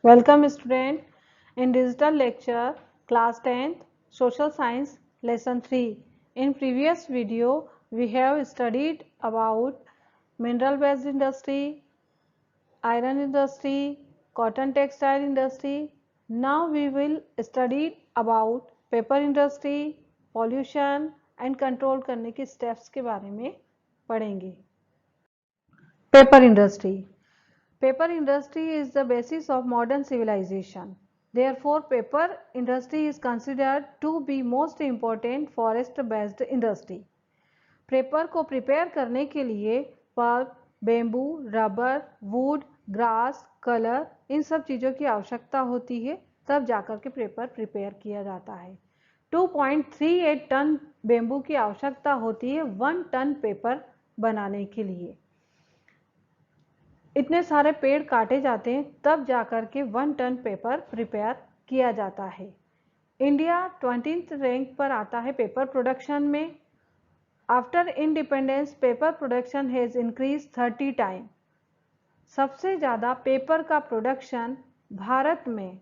Welcome student in digital lecture class 10th social science lesson 3. In previous video we have studied about mineral based industry, iron industry, cotton textile industry. Now we will study about paper industry, pollution and control करने के steps के बारे में पढ़ेंगे. Paper industry. Paper industry is the basis of modern civilization. Therefore, paper industry is considered to be most important forest-based industry. Paper को prepare करने के लिए pulp, bamboo, rubber, would, grass, colour इन सब चीज़ों की आवश्यकता होती है, तब जाकर के पेपर प्रिपेयर किया जाता है. 2.38 टन बेम्बू की आवश्यकता होती है 1 टन पेपर बनाने के लिए. इतने सारे पेड़ काटे जाते हैं तब जाकर के 1 टन पेपर प्रिपेयर किया जाता है. इंडिया 20th रैंक पर आता है पेपर प्रोडक्शन में. After independence paper production has increase 30 time. सबसे ज़्यादा पेपर का प्रोडक्शन भारत में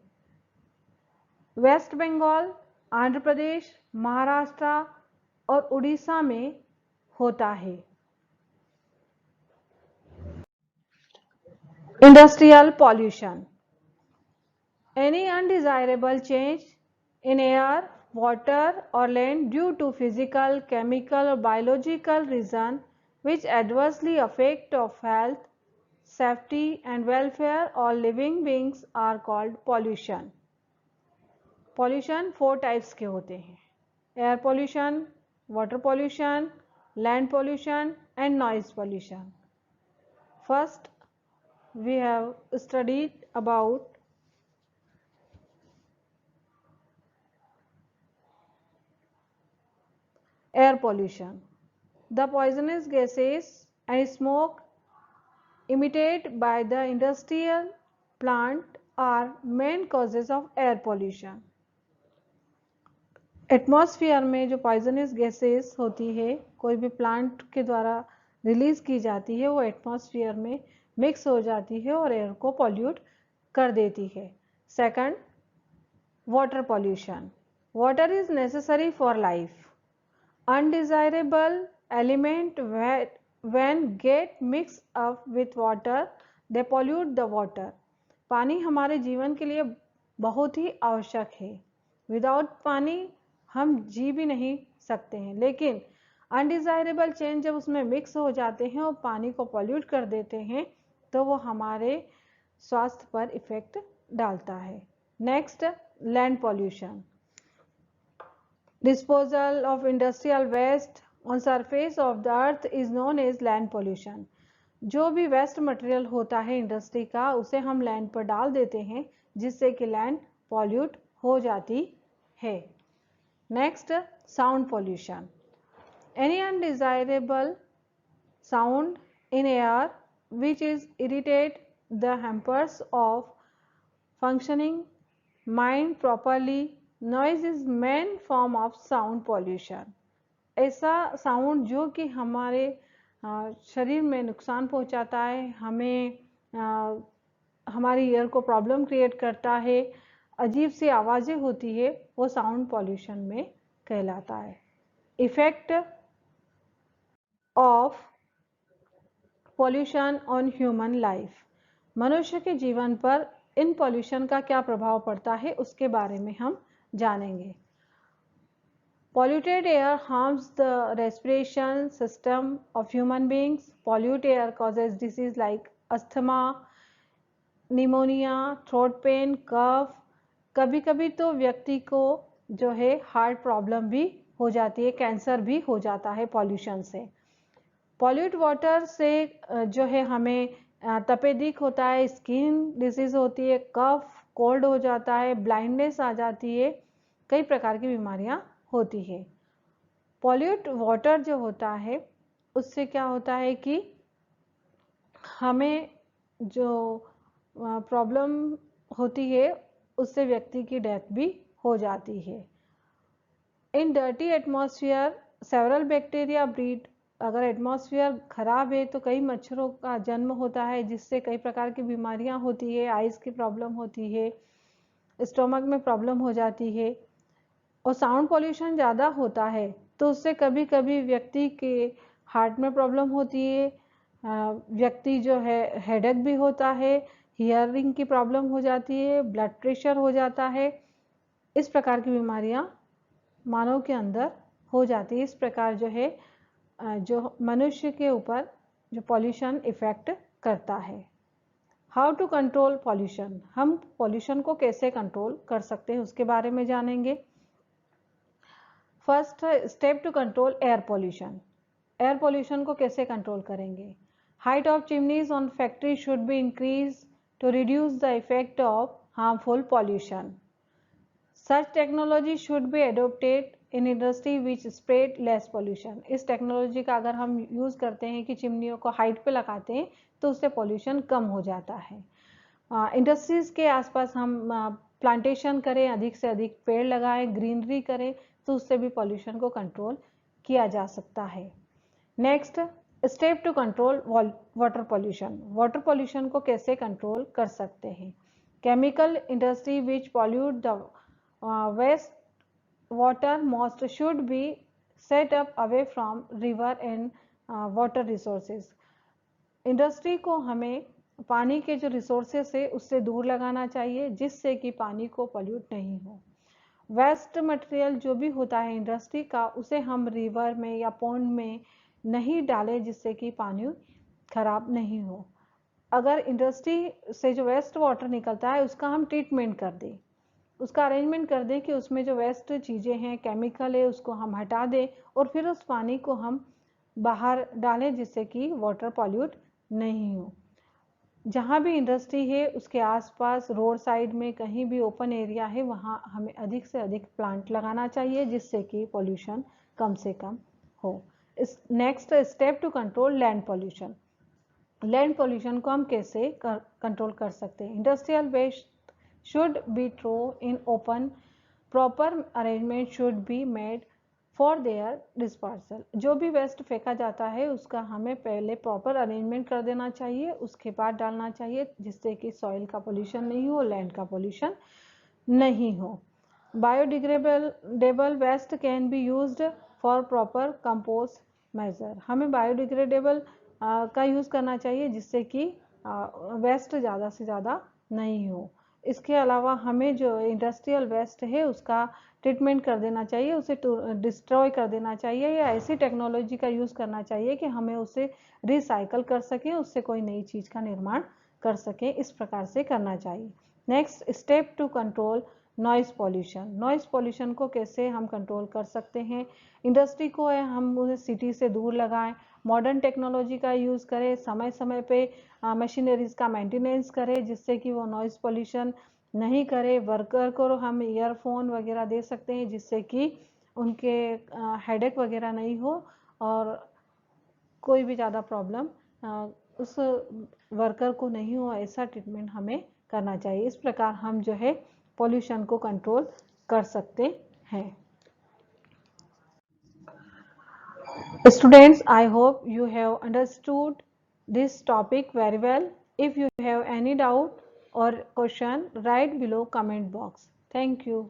वेस्ट बंगाल, आंध्र प्रदेश, महाराष्ट्र और उड़ीसा में होता है. Industrial pollution. Any undesirable change in air, water or land due to physical, chemical or biological reason which adversely affect of health, safety and welfare of living beings are called pollution. Pollution 4 types के होते हैं. Air pollution, water pollution, land pollution and noise pollution. First, we have studied about air pollution. The poisonous gases and smoke emitted by the industrial plant are main causes of air pollution. Atmosphere में जो poisonous gases होती है कोई भी plant के द्वारा release की जाती है वो एटमॉस्फेयर में मिक्स हो जाती है और एयर को पॉल्यूट कर देती है. Second, water pollution. Water is necessary for life. Undesirable element when gate mix up with water they pollute the water. पानी हमारे जीवन के लिए बहुत ही आवश्यक है. विदाउट पानी हम जी भी नहीं सकते हैं, लेकिन अनडिजायरेबल चेंज जब उसमें मिक्स हो जाते हैं और पानी को पॉल्यूट कर देते हैं तो वो हमारे स्वास्थ्य पर इफेक्ट डालता है. Next, land pollution. Disposal of industrial waste on surface of the earth is known as land pollution. जो भी वेस्ट मटेरियल होता है इंडस्ट्री का उसे हम लैंड पर डाल देते हैं जिससे कि लैंड पॉल्यूट हो जाती है. Next, sound pollution. Any undesirable sound in air which is irritate the hampers of functioning mind properly. Noise is main form of sound pollution. ऐसा साउंड जो कि हमारे शरीर में नुकसान पहुंचाता है, हमें हमारी ईयर को प्रॉब्लम क्रिएट करता है, अजीब सी आवाज़ें होती है, वो साउंड पॉल्यूशन में कहलाता है. Effect of pollution on human life. मनुष्य के जीवन पर इन पॉल्यूशन का क्या प्रभाव पड़ता है उसके बारे में हम जानेंगे. Polluted air harms the respiration system of human beings. Pollute air causes disease like asthma, pneumonia, throat pain, cough. कभी कभी तो व्यक्ति को जो है हार्ट प्रॉब्लम भी हो जाती है, कैंसर भी हो जाता है पॉल्यूशन से. पॉल्यूट वाटर से जो है हमें तपेदिक होता है, स्किन डिजीज होती है, कफ, कोल्ड हो जाता है, ब्लाइंडनेस आ जाती है, कई प्रकार की बीमारियां होती है. पॉल्यूट वाटर जो होता है उससे क्या होता है कि हमें जो प्रॉब्लम होती है उससे व्यक्ति की डेथ भी हो जाती है. इन dirty atmosphere several bacteria breed अगर एटमॉस्फेयर खराब है तो कई मच्छरों का जन्म होता है, जिससे कई प्रकार की बीमारियां होती है, आइज़ की प्रॉब्लम होती है, स्टोमक में प्रॉब्लम हो जाती है। और साउंड पॉल्यूशन ज़्यादा होता है तो उससे कभी कभी व्यक्ति के हार्ट में प्रॉब्लम होती है, व्यक्ति जो है हेडेक भी होता है, हियरिंग की प्रॉब्लम हो जाती है, ब्लड प्रेशर हो जाता है। इस प्रकार की बीमारियां मानव के अंदर हो जाती है। इस प्रकार जो है जो मनुष्य के ऊपर जो पॉल्यूशन इफेक्ट करता है। हाउ टू कंट्रोल पॉल्यूशन, हम पॉल्यूशन को कैसे कंट्रोल कर सकते हैं उसके बारे में जानेंगे। First step to control air pollution. Air pollution को कैसे कंट्रोल करेंगे। Height of chimneys on factory should be increase to reduce the effect of harmful pollution. Such technology should be adopted in industry which spread less pollution. इस technology का अगर हम use करते हैं कि चिमनियों को हाइट पे लगाते हैं तो उससे पॉल्यूशन कम हो जाता है। इंडस्ट्रीज़ के आसपास हम प्लांटेशन करें, अधिक से अधिक पेड़ लगाएं, ग्रीनरी करें, तो उससे भी पॉल्यूशन को कंट्रोल किया जा सकता है। Next step to control water pollution. Water pollution को कैसे कंट्रोल कर सकते हैं। Chemical industry which pollute the waste water most should be set up away from river and water resources. Industry को हमें पानी के जो रिसोर्सेस है उससे दूर लगाना चाहिए, जिससे कि पानी को पॉल्यूट नहीं हो। वेस्ट मटेरियल जो भी होता है इंडस्ट्री का, उसे हम रिवर में या पॉन्ड में नहीं डालें, जिससे कि पानी खराब नहीं हो। अगर इंडस्ट्री से जो वेस्ट वाटर निकलता है उसका हम ट्रीटमेंट कर दें, उसका अरेंजमेंट कर दें कि उसमें जो वेस्ट चीज़ें हैं, केमिकल है, उसको हम हटा दें और फिर उस पानी को हम बाहर डालें, जिससे कि वाटर पॉल्यूट नहीं हो। जहाँ भी इंडस्ट्री है उसके आसपास रोड साइड में कहीं भी ओपन एरिया है, वहाँ हमें अधिक से अधिक प्लांट लगाना चाहिए, जिससे कि पॉल्यूशन कम से कम हो। Next step to control land pollution. Land pollution को हम कैसे कंट्रोल कर सकते हैं। Industrial waste should be throw in open, proper arrangement should be made for their dispersal. जो भी वेस्ट फेंका जाता है उसका हमें पहले प्रॉपर अरेंजमेंट कर देना चाहिए, उसके बाद डालना चाहिए, जिससे कि सॉइल का पोल्यूशन नहीं हो, लैंड का पोल्यूशन नहीं हो। Biodegradable waste can be used for proper compost measure. हमें बायोडिग्रेडेबल का यूज़ करना चाहिए, जिससे कि वेस्ट ज़्यादा से ज़्यादा नहीं हो। इसके अलावा हमें जो इंडस्ट्रियल वेस्ट है उसका ट्रीटमेंट कर देना चाहिए, उसे डिस्ट्रॉय कर देना चाहिए, या ऐसी टेक्नोलॉजी का यूज़ करना चाहिए कि हमें उसे रिसाइकल कर सकें, उससे कोई नई चीज़ का निर्माण कर सकें। इस प्रकार से करना चाहिए। Next step to control noise pollution. Noise pollution को कैसे हम कंट्रोल कर सकते हैं। इंडस्ट्री को है हम उसे सिटी से दूर लगाएं, मॉडर्न टेक्नोलॉजी का यूज़ करें, समय समय पे मशीनरीज का मेंटेनेंस करें, जिससे कि वो नॉइज़ पॉल्यूशन नहीं करे। वर्कर को हम ईयरफोन वगैरह दे सकते हैं, जिससे कि उनके हेडेक वगैरह नहीं हो और कोई भी ज़्यादा प्रॉब्लम उस वर्कर को नहीं हो, ऐसा ट्रीटमेंट हमें करना चाहिए। इस प्रकार हम जो है पॉल्यूशन को कंट्रोल कर सकते हैं। Students, I hope you have understood this topic very well. If you have any doubt or question, write below comment box. Thank you.